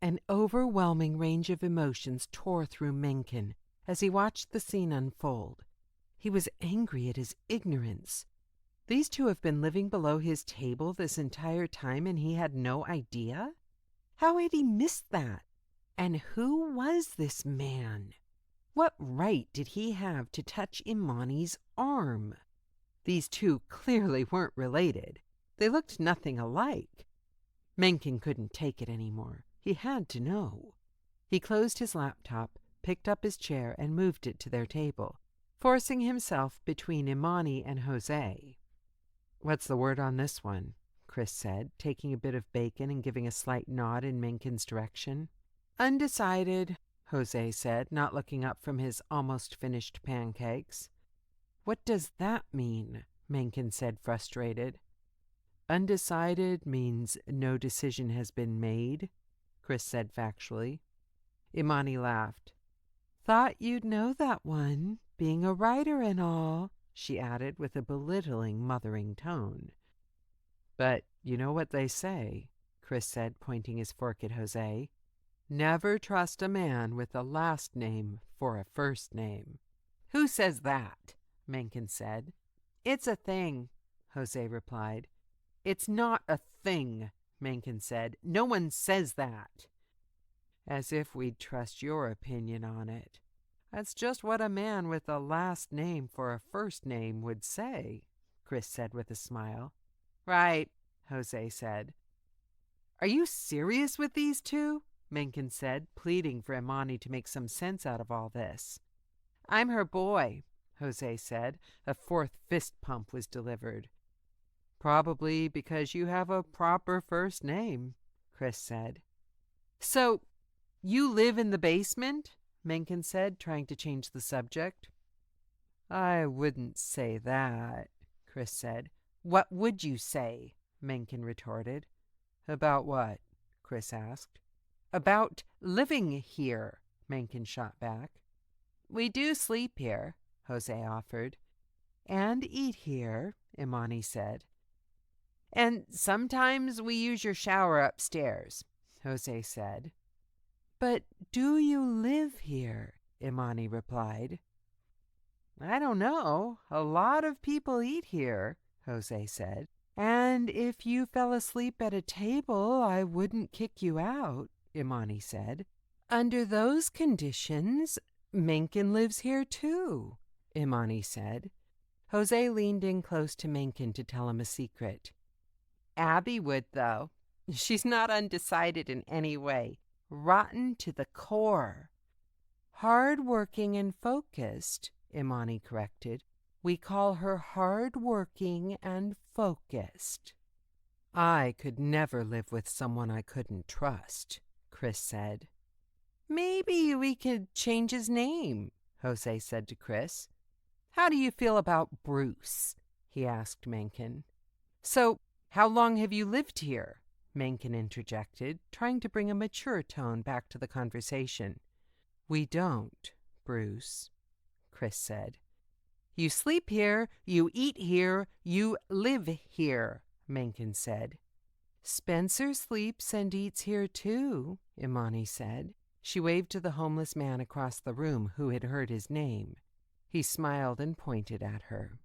An overwhelming range of emotions tore through Mencken as he watched the scene unfold. He was angry at his ignorance. These two have been living below his table this entire time and he had no idea? How had he missed that? And who was this man? What right did he have to touch Imani's arm? These two clearly weren't related. They looked nothing alike. Mencken couldn't take it anymore. He had to know. He closed his laptop, picked up his chair, and moved it to their table, forcing himself between Imani and Jose. "What's the word on this one?" Chris said, taking a bit of bacon and giving a slight nod in Mencken's direction. "Undecided," Jose said, not looking up from his almost finished pancakes. "What does that mean?" Mencken said, frustrated. "Undecided means no decision has been made," Chris said factually. Imani laughed. "Thought you'd know that one, being a writer and all," she added with a belittling, mothering tone. "But you know what they say," Chris said, pointing his fork at Jose. "Never trust a man with a last name for a first name." "Who says that?" Mencken said. "It's a thing," Jose replied. "It's not a thing," Mencken said. "No one says that." "As if we'd trust your opinion on it. That's just what a man with a last name for a first name would say," Chris said with a smile. "Right," Jose said. "Are you serious with these two?" Mencken said, pleading for Imani to make some sense out of all this. "I'm her boy," Jose said. A fourth fist pump was delivered. "Probably because you have a proper first name," Chris said. "So, you live in the basement?" Mencken said, trying to change the subject. "I wouldn't say that," Chris said. "What would you say?" Mencken retorted. "About what?" Chris asked. "About living here," Mencken shot back. "We do sleep here," Jose offered. "And eat here," Imani said. "And sometimes we use your shower upstairs," Jose said. "But do you live here?" Imani replied. "I don't know. A lot of people eat here," Jose said. "And if you fell asleep at a table, I wouldn't kick you out," Imani said. "Under those conditions, Mencken lives here too," Imani said. Jose leaned in close to Mencken to tell him a secret. "Abby would, though. She's not undecided in any way. Rotten to the core." "Hard-working and focused," Imani corrected. "We call her hard-working and focused." "I could never live with someone I couldn't trust," Chris said. "Maybe we could change his name," Jose said to Chris. "How do you feel about Bruce?" he asked Mencken. "So, how long have you lived here?" Mencken interjected, trying to bring a mature tone back to the conversation. "We don't, Bruce," Chris said. "You sleep here, you eat here, you live here," Mencken said. "Spencer sleeps and eats here too," Imani said. She waved to the homeless man across the room who had heard his name. He smiled and pointed at her.